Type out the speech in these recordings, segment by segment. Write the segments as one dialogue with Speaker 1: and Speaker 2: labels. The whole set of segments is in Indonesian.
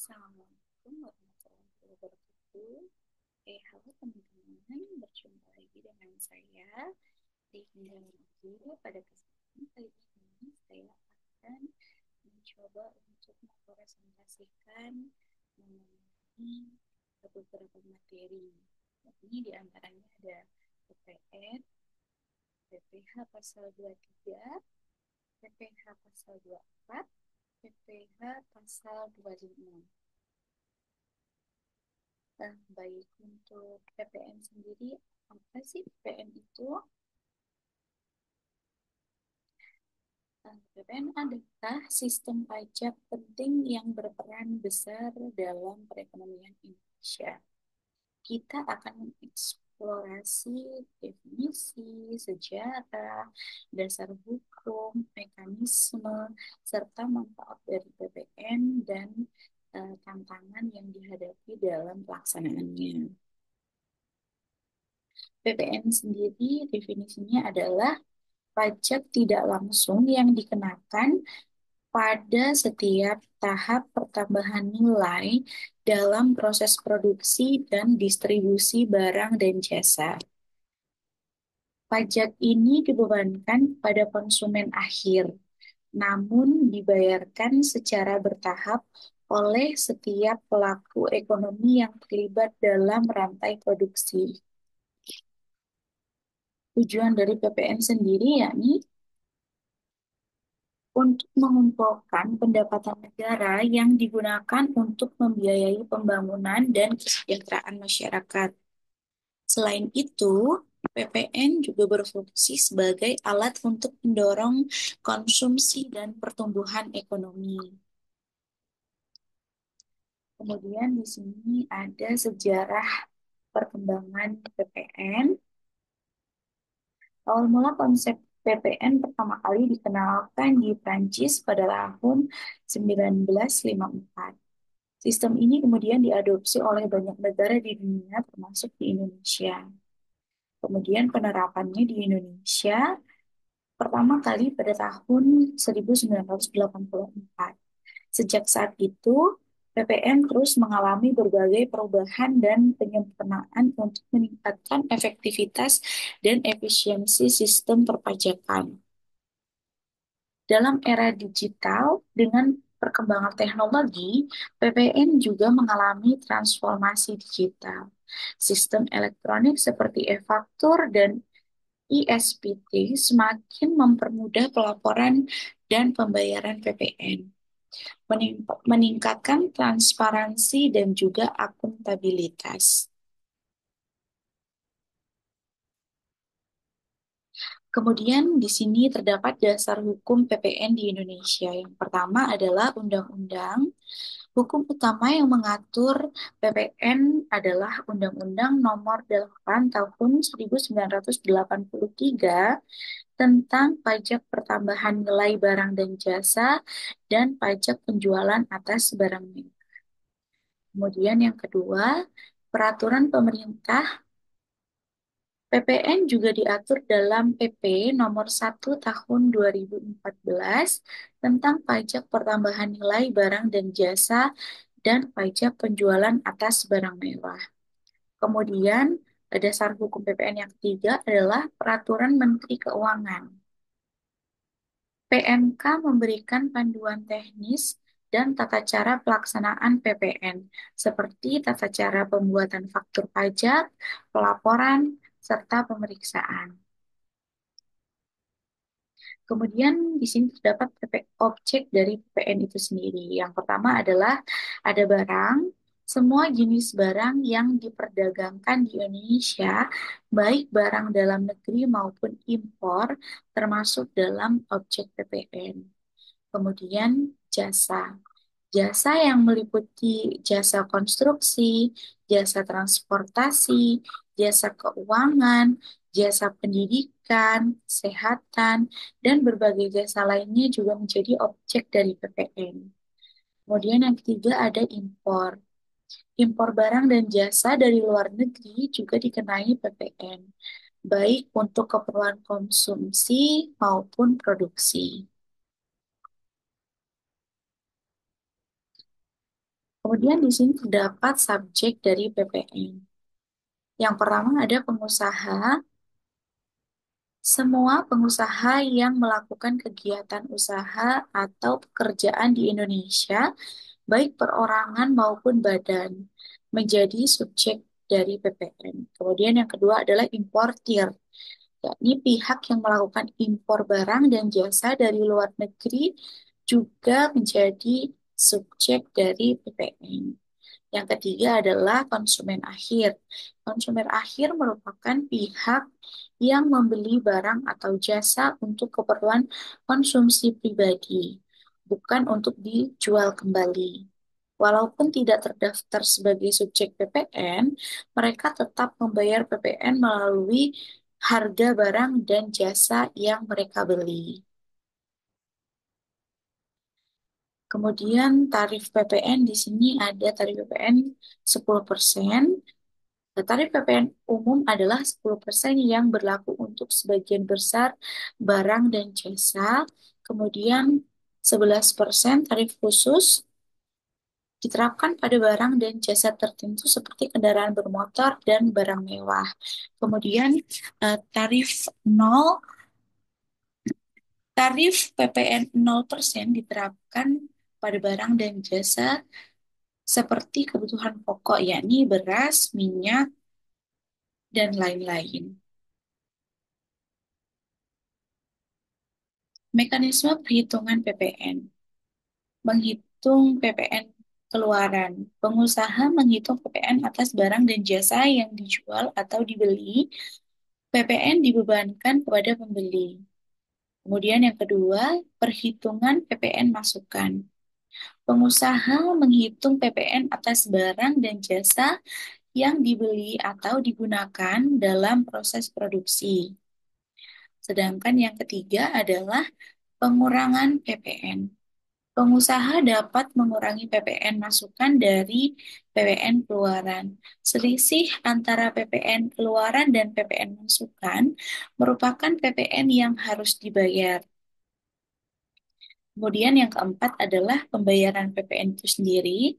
Speaker 1: Assalamualaikum warahmatullahi wabarakatuh. Halo teman-teman, berjumpa lagi dengan saya Rifda Maki. Pada kesempatan kali ini saya akan mencoba untuk mempresentasikan mengenai beberapa materi. Ini diantaranya ada PPN, PPH pasal 23, PPH pasal 24, PPH pasal 25. Baik, untuk PPN sendiri, apa sih PPN itu? PPN adalah sistem pajak penting yang berperan besar dalam perekonomian Indonesia. Kita akan mengeksplorasi definisi, sejarah, dasar hukum, mekanisme, serta manfaat dari PPN dan tantangan yang dihadapi dalam pelaksanaannya. PPN sendiri definisinya adalah pajak tidak langsung yang dikenakan pada setiap tahap pertambahan nilai dalam proses produksi dan distribusi barang dan jasa. Pajak ini dibebankan pada konsumen akhir, namun dibayarkan secara bertahap oleh setiap pelaku ekonomi yang terlibat dalam rantai produksi. Tujuan dari PPN sendiri yakni untuk mengumpulkan pendapatan negara yang digunakan untuk membiayai pembangunan dan kesejahteraan masyarakat. Selain itu, PPN juga berfungsi sebagai alat untuk mendorong konsumsi dan pertumbuhan ekonomi. Kemudian di sini ada sejarah perkembangan PPN. Awal mula konsep PPN pertama kali dikenalkan di Prancis pada tahun 1954. Sistem ini kemudian diadopsi oleh banyak negara di dunia, termasuk di Indonesia. Kemudian penerapannya di Indonesia pertama kali pada tahun 1984. Sejak saat itu, PPN terus mengalami berbagai perubahan dan penyempurnaan untuk meningkatkan efektivitas dan efisiensi sistem perpajakan. Dalam era digital, dengan perkembangan teknologi, PPN juga mengalami transformasi digital. Sistem elektronik seperti e-faktur dan ISPT semakin mempermudah pelaporan dan pembayaran PPN, meningkatkan transparansi dan juga akuntabilitas. Kemudian di sini terdapat dasar hukum PPN di Indonesia. Yang pertama adalah undang-undang. Hukum utama yang mengatur PPN adalah Undang-Undang Nomor 8 Tahun 1983 tentang pajak pertambahan nilai barang dan jasa dan pajak penjualan atas barang mewah. Kemudian yang kedua, peraturan pemerintah PPN juga diatur dalam PP Nomor 1 Tahun 2014 tentang pajak pertambahan nilai barang dan jasa dan pajak penjualan atas barang mewah. Kemudian, dasar hukum PPN yang ketiga adalah Peraturan Menteri Keuangan. PMK memberikan panduan teknis dan tata cara pelaksanaan PPN, seperti tata cara pembuatan faktur pajak, pelaporan, serta pemeriksaan. Kemudian di sini terdapat objek dari PPN itu sendiri. Yang pertama adalah ada barang, semua jenis barang yang diperdagangkan di Indonesia, baik barang dalam negeri maupun impor, termasuk dalam objek PPN. Kemudian jasa. Jasa yang meliputi jasa konstruksi, jasa transportasi, jasa keuangan, jasa pendidikan, kesehatan, dan berbagai jasa lainnya juga menjadi objek dari PPN. Kemudian yang ketiga ada impor. Impor barang dan jasa dari luar negeri juga dikenai PPN, baik untuk keperluan konsumsi maupun produksi. Kemudian di sini terdapat subjek dari PPN. Yang pertama ada pengusaha. Semua pengusaha yang melakukan kegiatan usaha atau pekerjaan di Indonesia, baik perorangan maupun badan, menjadi subjek dari PPN. Kemudian yang kedua adalah importir, yakni pihak yang melakukan impor barang dan jasa dari luar negeri juga menjadi subjek dari PPN. Yang ketiga adalah konsumen akhir. Konsumen akhir merupakan pihak yang membeli barang atau jasa untuk keperluan konsumsi pribadi, bukan untuk dijual kembali. Walaupun tidak terdaftar sebagai subjek PPN, mereka tetap membayar PPN melalui harga barang dan jasa yang mereka beli. Kemudian tarif PPN di sini ada tarif PPN 10%. Tarif PPN umum adalah 10% yang berlaku untuk sebagian besar barang dan jasa. Kemudian 11% tarif khusus diterapkan pada barang dan jasa tertentu seperti kendaraan bermotor dan barang mewah. Kemudian tarif 0, tarif PPN 0% diterapkan pada barang dan jasa seperti kebutuhan pokok, yakni beras, minyak, dan lain-lain. Mekanisme perhitungan PPN. Menghitung PPN keluaran. Pengusaha menghitung PPN atas barang dan jasa yang dijual atau dibeli. PPN dibebankan kepada pembeli. Kemudian yang kedua, perhitungan PPN masukan. Pengusaha menghitung PPN atas barang dan jasa yang dibeli atau digunakan dalam proses produksi. Sedangkan yang ketiga adalah pengurangan PPN. Pengusaha dapat mengurangi PPN masukan dari PPN keluaran. Selisih antara PPN keluaran dan PPN masukan merupakan PPN yang harus dibayar. Kemudian yang keempat adalah pembayaran PPN itu sendiri.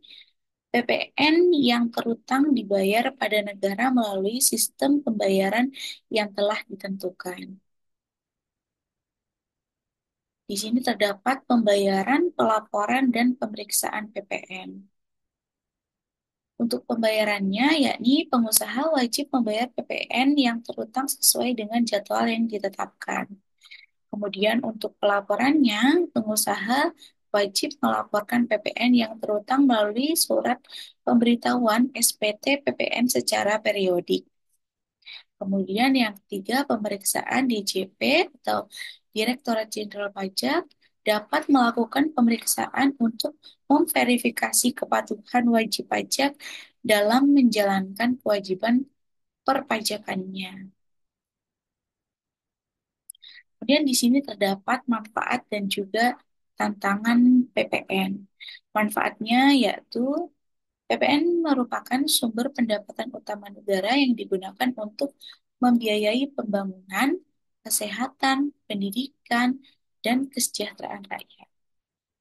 Speaker 1: PPN yang terutang dibayar pada negara melalui sistem pembayaran yang telah ditentukan. Di sini terdapat pembayaran, pelaporan, dan pemeriksaan PPN. Untuk pembayarannya, yakni pengusaha wajib membayar PPN yang terutang sesuai dengan jadwal yang ditetapkan. Kemudian untuk pelaporannya, pengusaha wajib melaporkan PPN yang terutang melalui surat pemberitahuan SPT PPN secara periodik. Kemudian yang ketiga, pemeriksaan DJP atau Direktorat Jenderal Pajak dapat melakukan pemeriksaan untuk memverifikasi kepatuhan wajib pajak dalam menjalankan kewajiban perpajakannya. Kemudian di sini terdapat manfaat dan juga tantangan PPN. Manfaatnya yaitu PPN merupakan sumber pendapatan utama negara yang digunakan untuk membiayai pembangunan, kesehatan, pendidikan, dan kesejahteraan rakyat.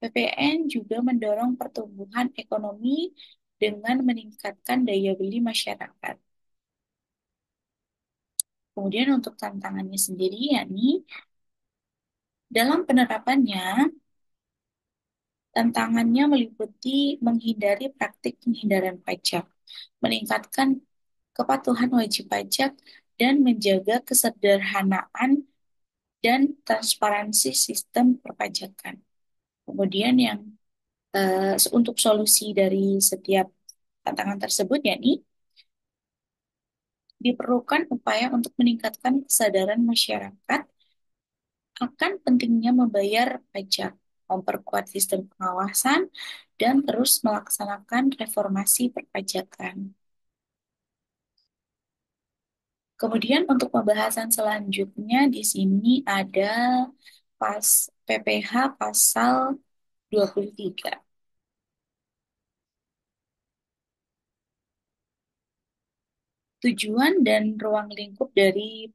Speaker 1: PPN juga mendorong pertumbuhan ekonomi dengan meningkatkan daya beli masyarakat. Kemudian untuk tantangannya sendiri, yakni dalam penerapannya, tantangannya meliputi menghindari praktik penghindaran pajak, meningkatkan kepatuhan wajib pajak, dan menjaga kesederhanaan dan transparansi sistem perpajakan. Kemudian yang untuk solusi dari setiap tantangan tersebut, yakni diperlukan upaya untuk meningkatkan kesadaran masyarakat akan pentingnya membayar pajak, memperkuat sistem pengawasan, dan terus melaksanakan reformasi perpajakan. Kemudian untuk pembahasan selanjutnya di sini ada PPH pasal 23. Tujuan dan ruang lingkup dari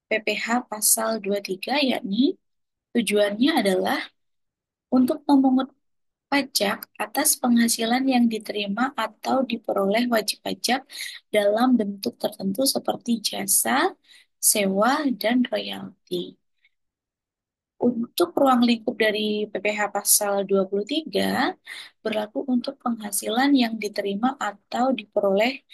Speaker 1: PPH pasal 23 yakni tujuannya adalah untuk memungut Pajak atas penghasilan yang diterima atau diperoleh wajib pajak dalam bentuk tertentu seperti jasa, sewa, dan royalti. Untuk ruang lingkup dari PPh pasal 23 berlaku untuk penghasilan yang diterima atau diperoleh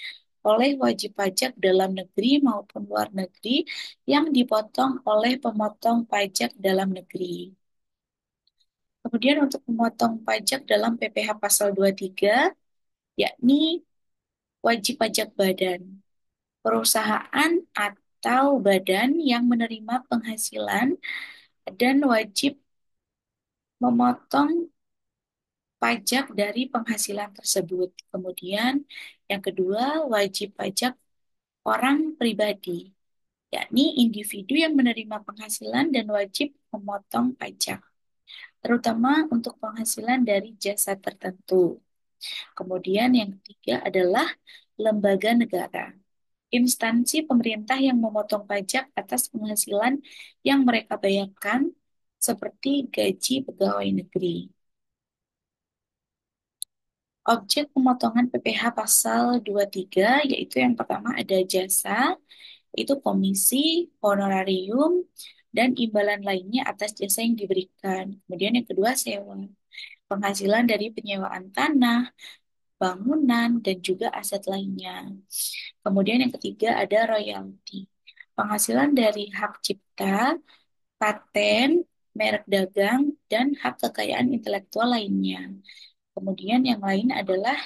Speaker 1: oleh wajib pajak dalam negeri maupun luar negeri yang dipotong oleh pemotong pajak dalam negeri. Kemudian untuk memotong pajak dalam PPh pasal 23, yakni wajib pajak badan, perusahaan atau badan yang menerima penghasilan dan wajib memotong pajak dari penghasilan tersebut. Kemudian yang kedua, wajib pajak orang pribadi, yakni individu yang menerima penghasilan dan wajib memotong pajak, terutama untuk penghasilan dari jasa tertentu. Kemudian yang ketiga adalah lembaga negara, instansi pemerintah yang memotong pajak atas penghasilan yang mereka bayarkan, seperti gaji pegawai negeri. Objek pemotongan PPh pasal 23 yaitu yang pertama ada jasa, itu komisi, honorarium, dan imbalan lainnya atas jasa yang diberikan. Kemudian yang kedua sewa, penghasilan dari penyewaan tanah, bangunan, dan juga aset lainnya. Kemudian yang ketiga ada royalti, penghasilan dari hak cipta, paten, merek dagang, dan hak kekayaan intelektual lainnya. Kemudian yang lain adalah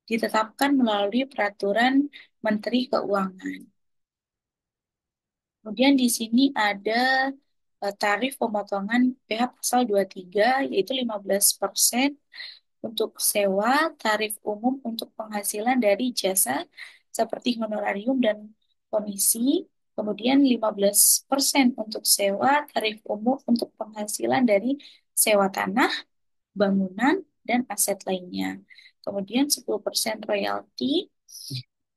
Speaker 1: ditetapkan melalui peraturan Menteri Keuangan. Kemudian di sini ada tarif pemotongan PH pasal 23 yaitu 15% untuk sewa, tarif umum untuk penghasilan dari jasa seperti honorarium dan komisi, kemudian 15% untuk sewa, tarif umum untuk penghasilan dari sewa tanah, bangunan, dan aset lainnya. Kemudian 10% royalti,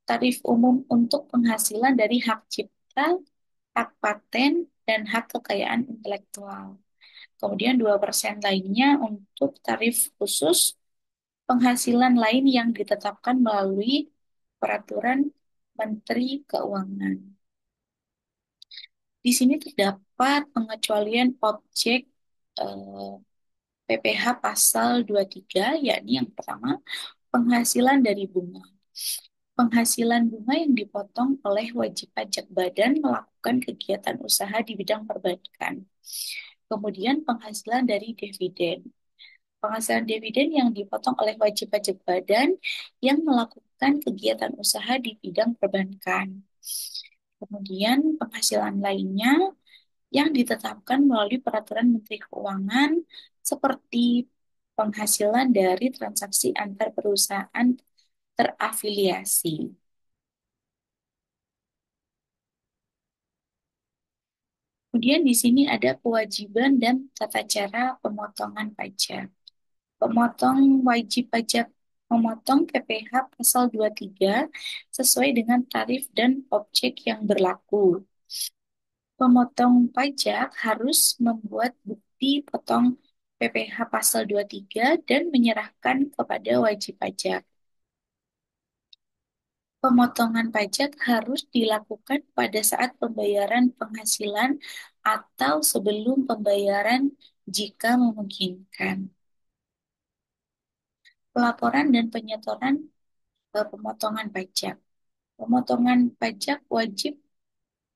Speaker 1: tarif umum untuk penghasilan dari hak cipta, hak paten, dan hak kekayaan intelektual. Kemudian 2% lainnya untuk tarif khusus penghasilan lain yang ditetapkan melalui peraturan Menteri Keuangan. Di sini terdapat pengecualian objek eh, PPh pasal 23, yakni yang pertama, penghasilan dari bunga. Penghasilan bunga yang dipotong oleh wajib pajak badan melakukan kegiatan usaha di bidang perbankan. Kemudian penghasilan dari dividen. Penghasilan dividen yang dipotong oleh wajib pajak badan yang melakukan kegiatan usaha di bidang perbankan. Kemudian penghasilan lainnya yang ditetapkan melalui peraturan Menteri Keuangan seperti penghasilan dari transaksi antar perusahaan terafiliasi. Kemudian di sini ada kewajiban dan tata cara pemotongan pajak. Pemotong wajib pajak memotong PPh pasal 23 sesuai dengan tarif dan objek yang berlaku. Pemotong pajak harus membuat bukti potong PPh pasal 23 dan menyerahkan kepada wajib pajak. Pemotongan pajak harus dilakukan pada saat pembayaran penghasilan atau sebelum pembayaran jika memungkinkan. Pelaporan dan penyetoran pemotongan pajak. Pemotongan pajak wajib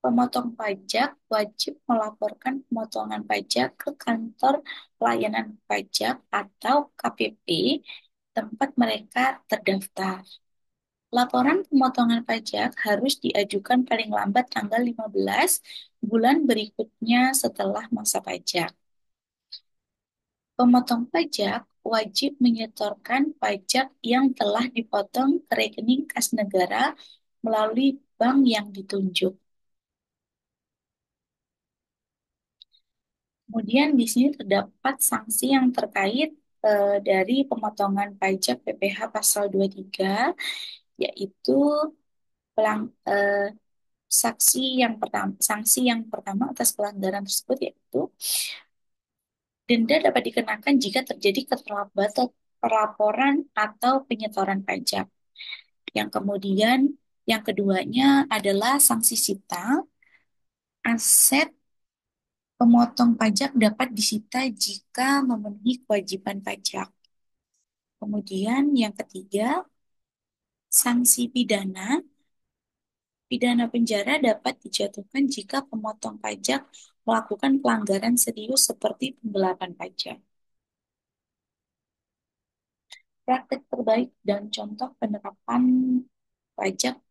Speaker 1: Pemotong pajak wajib melaporkan pemotongan pajak ke kantor pelayanan pajak atau KPP tempat mereka terdaftar. Laporan pemotongan pajak harus diajukan paling lambat tanggal 15 bulan berikutnya setelah masa pajak. Pemotong pajak wajib menyetorkan pajak yang telah dipotong ke rekening kas negara melalui bank yang ditunjuk. Kemudian di sini terdapat sanksi yang terkait dari pemotongan pajak PPh pasal 23, yaitu pelang, eh, sanksi yang pertama atas pelanggaran tersebut yaitu Denda dapat dikenakan jika terjadi keterlambatan pelaporan atau penyetoran pajak. Yang kemudian, yang keduanya adalah sanksi sita. Aset pemotong pajak dapat disita jika memenuhi kewajiban pajak. Kemudian yang ketiga, sanksi pidana. Pidana penjara dapat dijatuhkan jika pemotong pajak melakukan pelanggaran serius seperti penggelapan pajak. Praktek terbaik dan contoh penerapan pajak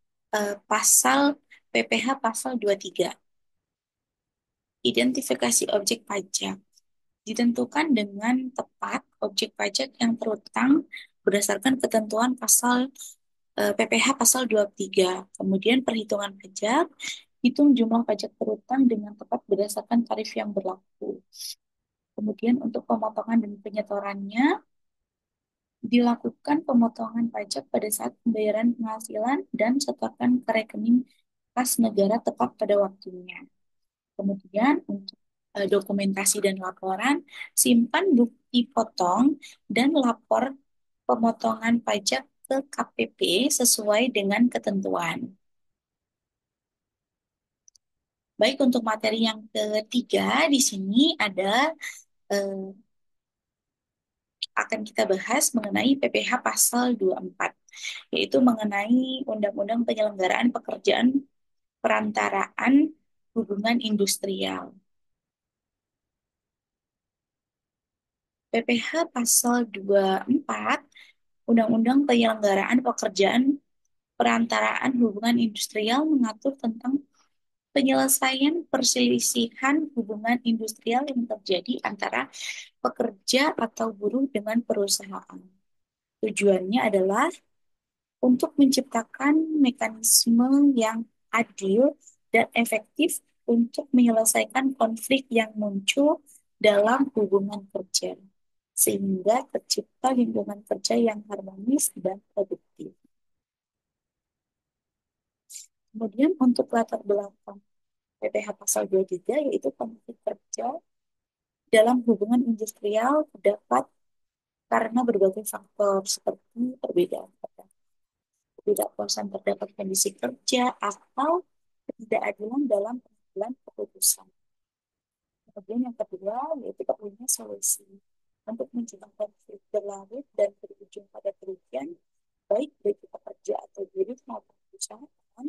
Speaker 1: pasal PPh pasal 23. Identifikasi objek pajak. Ditentukan dengan tepat objek pajak yang terutang berdasarkan ketentuan pasal PPh pasal 23. Kemudian perhitungan pajak, hitung jumlah pajak terutang dengan tepat berdasarkan tarif yang berlaku. Kemudian untuk pemotongan dan penyetorannya, dilakukan pemotongan pajak pada saat pembayaran penghasilan dan setorkan ke rekening kas negara tepat pada waktunya. Kemudian untuk dokumentasi dan laporan, simpan bukti potong dan lapor pemotongan pajak ke KPP sesuai dengan ketentuan. Baik, untuk materi yang ketiga di sini ada eh, akan kita bahas mengenai PPh pasal 24, yaitu mengenai Undang-Undang Penyelenggaraan Pekerjaan Perantaraan Hubungan Industrial. PPh pasal 24 Undang-Undang Penyelenggaraan Pekerjaan Perantaraan Hubungan Industrial mengatur tentang penyelesaian perselisihan hubungan industrial yang terjadi antara pekerja atau buruh dengan perusahaan. Tujuannya adalah untuk menciptakan mekanisme yang adil dan efektif untuk menyelesaikan konflik yang muncul dalam hubungan kerja, sehingga tercipta lingkungan kerja yang harmonis dan produktif. Kemudian untuk latar belakang PPh pasal 23 yaitu konflik kerja dalam hubungan industrial terdapat karena berbagai faktor seperti perbedaan ketidakpuasan terdapat kondisi kerja atau ketidakadilan dalam pengambilan keputusan. Kemudian yang kedua yaitu perlunya solusi untuk mencegah konflik berlarut dan berujung pada kerugian baik bagi pekerja atau buruh maupun perusahaan,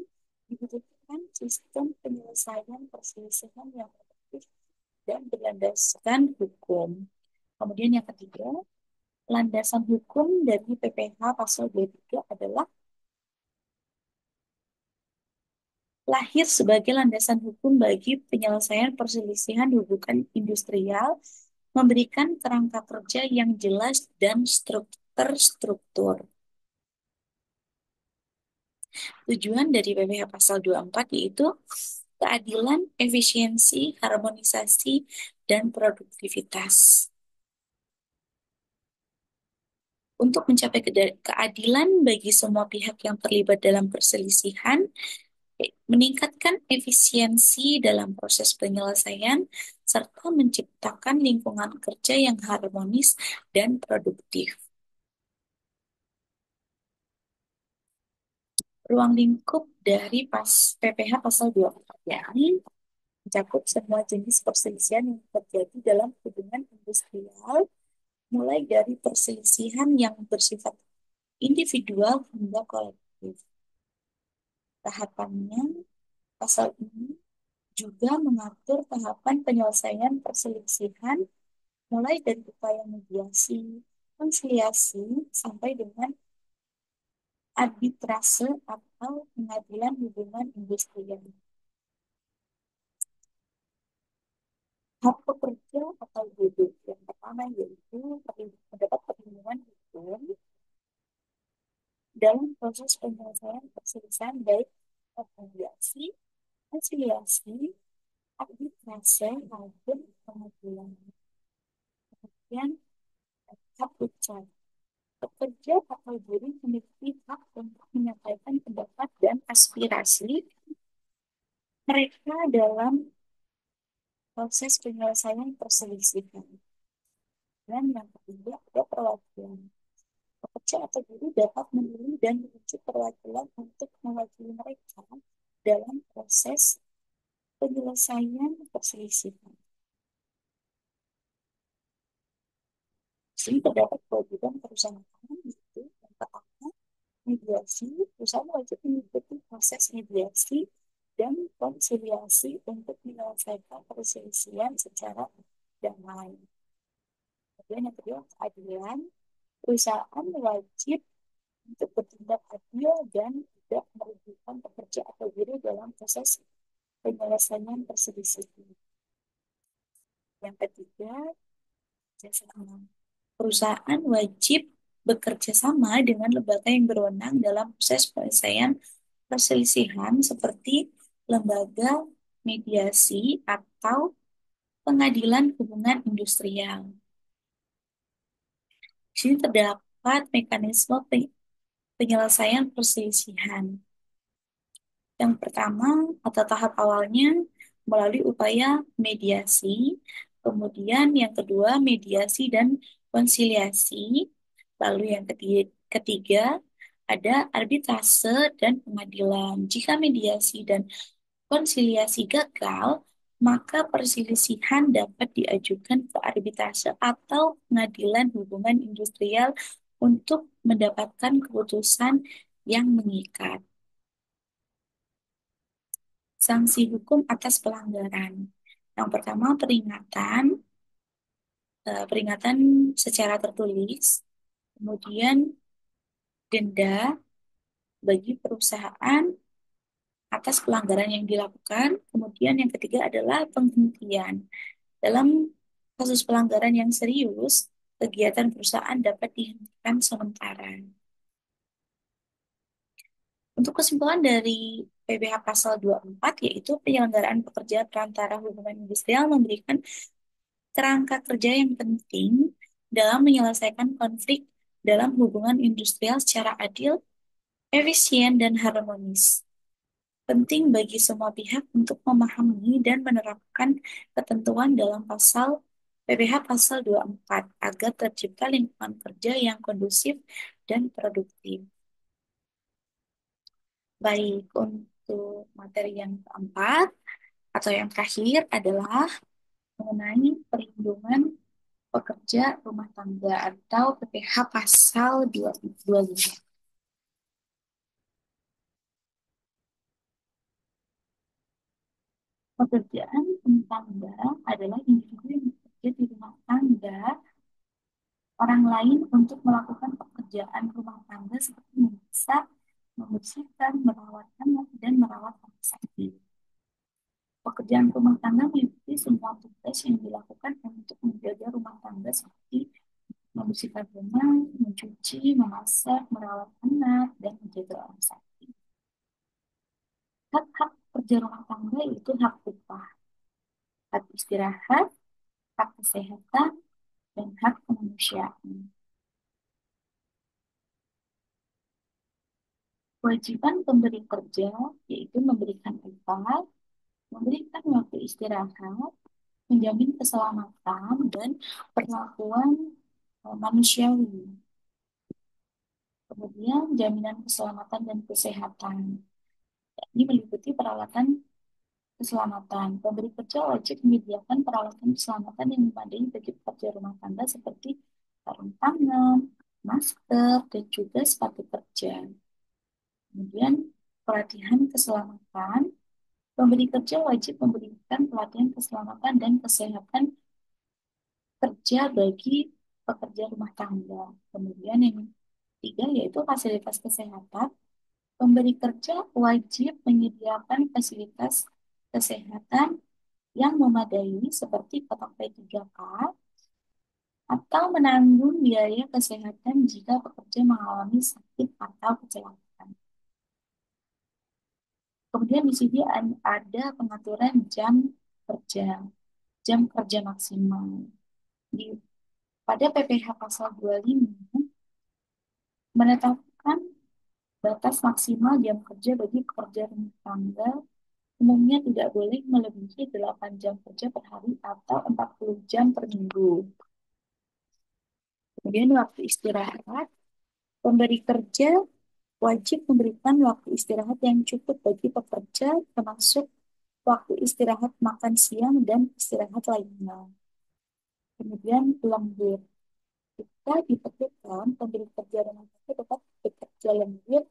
Speaker 1: dibutuhkan sistem penyelesaian perselisihan yang efektif dan berlandaskan hukum. Kemudian yang ketiga, landasan hukum dari PPh pasal 23 adalah lahir sebagai landasan hukum bagi penyelesaian perselisihan hubungan industrial, memberikan kerangka kerja yang jelas dan terstruktur. Tujuan dari PPh pasal 24 yaitu keadilan, efisiensi, harmonisasi, dan produktivitas. Untuk mencapai keadilan bagi semua pihak yang terlibat dalam perselisihan, meningkatkan efisiensi dalam proses penyelesaian, serta menciptakan lingkungan kerja yang harmonis dan produktif. Ruang lingkup dari PPh pasal 24 yakni mencakup semua jenis perselisihan yang terjadi dalam hubungan industrial, mulai dari perselisihan yang bersifat individual hingga kolektif. Tahapannya, pasal ini juga mengatur tahapan penyelesaian perselisihan mulai dari upaya mediasi, konsiliasi, sampai dengan arbitrase atau pengadilan hubungan industrial. Hak pekerja atau buruh yang pertama yaitu mendapat perlindungan hukum dalam proses penyelesaian perselisihan baik mediasi, konsiliasi, arbitrase maupun pengadilan. Kemudian hak ucap. Pekerja atau buruh memiliki hak untuk menyampaikan pendapat dan aspirasi mereka dalam proses penyelesaian perselisihan. Dan yang ketiga ada perwakilan. Pekerja atau guru dapat memilih dan menunjuk perwakilan untuk mewakili mereka dalam proses penyelesaian perselisihan. Sini terdapat kewajiban perusahaan yaitu yang pertama mediasi, perusahaan wajib mengikuti proses mediasi dan konsiliasi untuk menyelesaikan perselisihan secara damai. Kemudian yang kedua, keadilan. Perusahaan wajib untuk bertindak adil dan tidak merugikan pekerja atau buruh dalam proses penyelesaian perselisihan. Yang ketiga, kerjasama. Perusahaan wajib bekerja sama dengan lembaga yang berwenang dalam proses penyelesaian perselisihan seperti lembaga mediasi atau pengadilan hubungan industrial. Di sini terdapat mekanisme penyelesaian perselisihan. Yang pertama atau tahap awalnya melalui upaya mediasi, kemudian yang kedua mediasi dan konsiliasi, lalu yang ketiga ada arbitrase dan pengadilan. Jika mediasi dan konsiliasi gagal, maka perselisihan dapat diajukan ke arbitrase atau pengadilan hubungan industrial untuk mendapatkan keputusan yang mengikat. Sanksi hukum atas pelanggaran. Yang pertama peringatan secara tertulis, kemudian denda bagi perusahaan atas pelanggaran yang dilakukan, kemudian yang ketiga adalah penghentian. Dalam kasus pelanggaran yang serius, kegiatan perusahaan dapat dihentikan sementara. Untuk kesimpulan dari PBH pasal 24, yaitu penyelenggaraan pekerja perantara hubungan industrial memberikan kerangka kerja yang penting dalam menyelesaikan konflik dalam hubungan industrial secara adil, efisien, dan harmonis. Penting bagi semua pihak untuk memahami dan menerapkan ketentuan dalam PBH pasal 24 agar tercipta lingkungan kerja yang kondusif dan produktif. Baik, untuk materi yang keempat atau yang terakhir adalah mengenai perlindungan pekerja rumah tangga atau PPH pasal 225. Pekerjaan rumah tangga adalah individu yang bekerja di rumah tangga orang lain untuk melakukan pekerjaan rumah tangga seperti memasak, membersihkan, merawat anak, dan merawat orang sakit. Pekerjaan rumah tangga meliputi semua tugas yang dilakukan untuk menjaga rumah tangga seperti membersihkan rumah, mencuci, memasak, merawat anak, dan menjaga orang sakit. Hak-hak pekerja rumah tangga itu hak upah, hak istirahat, hak kesehatan, dan hak kemanusiaan. Kewajiban pemberi kerja yaitu memberikan upah, memberikan waktu istirahat, menjamin keselamatan dan perlakuan manusiawi. Kemudian jaminan keselamatan dan kesehatan. Ini meliputi peralatan keselamatan. Pemberi kerja wajib menyediakan peralatan keselamatan yang memadai bagi pekerja rumah tangga seperti sarung tangan, masker, dan juga sepatu kerja. Kemudian pelatihan keselamatan. Pemberi kerja wajib memberikan pelatihan keselamatan dan kesehatan kerja bagi pekerja rumah tangga. Kemudian yang ketiga yaitu fasilitas kesehatan. Pemberi kerja wajib menyediakan fasilitas kesehatan yang memadai seperti kotak P3K atau menanggung biaya kesehatan jika pekerja mengalami sakit atau kecelakaan. Kemudian di sini ada pengaturan kerja, jam kerja maksimal. Di, pada PPH pasal 25 menetapkan batas maksimal jam kerja bagi pekerja rumah tangga umumnya tidak boleh melebihi 8 jam kerja per hari atau 40 jam per minggu. Kemudian waktu istirahat, pemberi kerja wajib memberikan waktu istirahat yang cukup bagi pekerja, termasuk waktu istirahat makan siang dan istirahat lainnya. Kemudian lembur. Jika diperlukan, pemberi kerja rumah tangga dapat bekerja lembur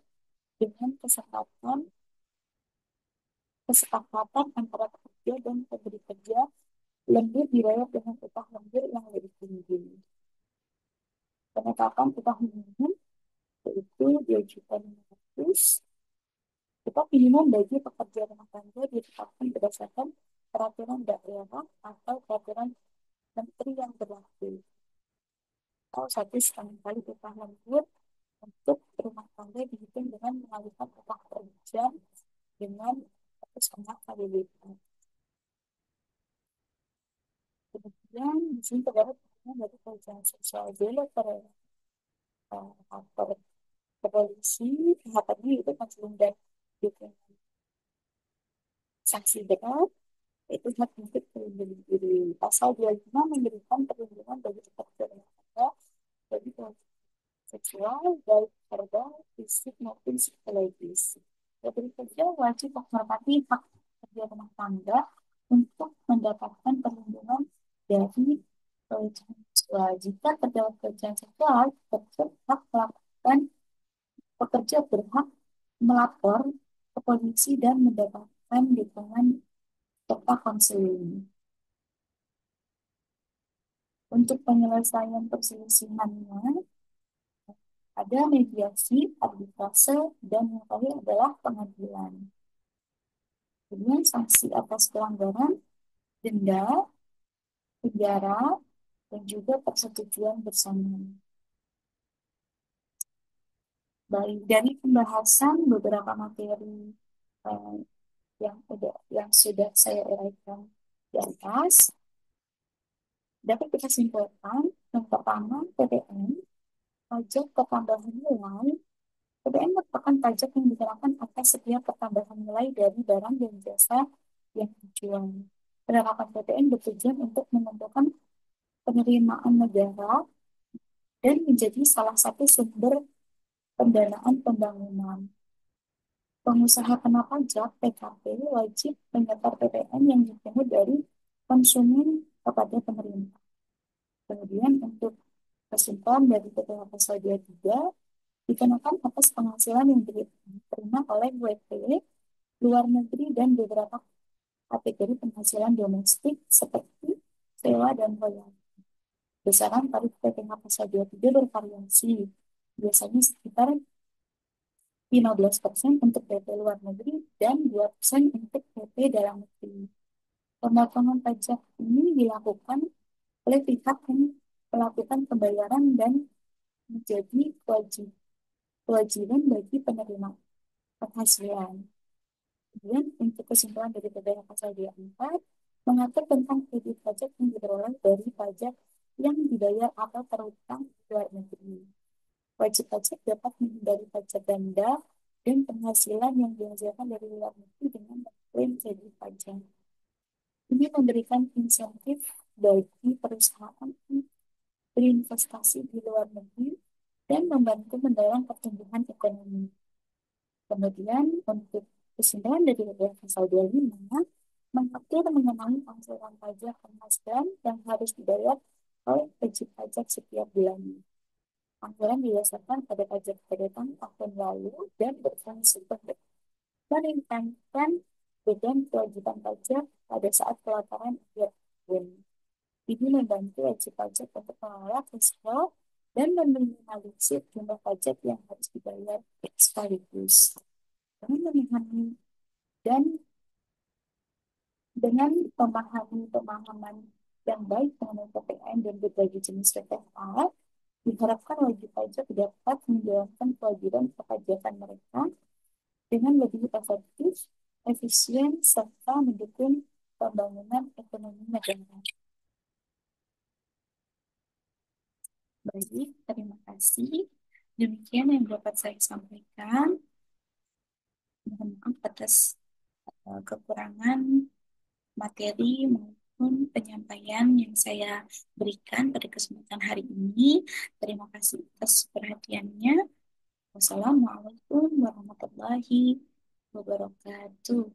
Speaker 1: dengan kesepakatan antara pekerja dan pemberi kerja. Lembur dibayar dengan upah lembur yang lebih tinggi. Penetapan upah minimum yaitu 2.500.000. Upah minimum bagi pekerja rumah tangga ditetapkan berdasarkan peraturan daerah atau peraturan menteri yang berlaku. Atau 1,5 kali upah lembur untuk rumah tangga dihitung dengan mengalihkan upah per jam dengan 1,5 kali lipat. Kemudian di sini terdapat dari kerjaan sosial bela per polisi, tahapannya itu pensiun dan dukungan sanksi berat, itu hak untuk perlindungan diri. Pasal 25 memberikan perlindungan bagi pekerja rumah tangga bagi pelaku seksual, baik verbal, fisik maupun psikologis. Pemberi kerja wajib menghormati hak pekerja rumah tangga untuk mendapatkan perlindungan dari pelecehan seksual. Jika terdapat pelecehan seksual, pekerja berhak melapor ke polisi dan mendapatkan dukungan serta konseling. Untuk penyelesaian perselisihannya, ada mediasi, arbitrase, dan yang terakhir adalah pengadilan. Kemudian sanksi atas pelanggaran, denda, penjara, dan juga persetujuan bersama. Baik, dari pembahasan beberapa materi eh, yang sudah saya uraikan di atas, dapat kita simpulkan yang pertama PPN, pajak pertambahan nilai. PPN merupakan pajak yang dikenakan atas setiap pertambahan nilai dari barang dan jasa yang dijual. Penerapan PPN bertujuan untuk menentukan penerimaan negara dan menjadi salah satu sumber pendanaan pembangunan. Pengusaha kena pajak (PKP) wajib menyetor PPN yang dipungut dari konsumen kepada pemerintah. Kemudian untuk kesimpulan dari PPh pasal 23 dikenakan atas penghasilan yang diterima oleh WP, luar negeri, dan beberapa kategori penghasilan domestik seperti sewa dan royalti. Besaran tarif PPh pasal 23 bervariasi, biasanya sekitar 15% untuk PP luar negeri dan 2% untuk PP dalam negeri. Pemotongan pajak ini dilakukan oleh pihak yang melakukan pembayaran dan menjadi kewajiban bagi penerima penghasilan. Kemudian untuk kesimpulan dari PPh pasal 24 mengatur tentang kredit pajak yang diperoleh dari pajak yang dibayar atau terutang di luar negeri. Wajib pajak dapat menghindari pajak ganda dan penghasilan yang dihasilkan dari luar negeri dengan mengklaim kredit pajak. Ini memberikan insentif bagi perusahaan berinvestasi di luar negeri dan membantu mendorong pertumbuhan ekonomi. Kemudian untuk kesimpulan dari PPh pasal 25 mengatur mengenai angsuran pajak penghasilan yang harus dibayar oleh wajib pajak setiap bulannya. Anggaran didasarkan pada pajak kegiatan tahun lalu dan berfungsi untuk meringankan beban kewajiban pajak pada saat pelaporan akhir tahun. Ini membantu wajib pajak untuk mengelola fiskal dan meminimalisir jumlah pajak yang harus dibayar sekaligus. Dengan memahami dan dengan pemahaman yang baik mengenai PPN dan berbagai jenis PPh, diharapkan wajib pajak dapat menjalankan kewajiban perpajakan mereka dengan lebih efektif, efisien, serta mendukung pembangunan ekonomi negara. Baik, terima kasih. Demikian yang dapat saya sampaikan. Mohon maaf atas kekurangan materi maupun penyampaian yang saya berikan pada kesempatan hari ini. Terima kasih atas perhatiannya. Wassalamualaikum warahmatullahi wabarakatuh.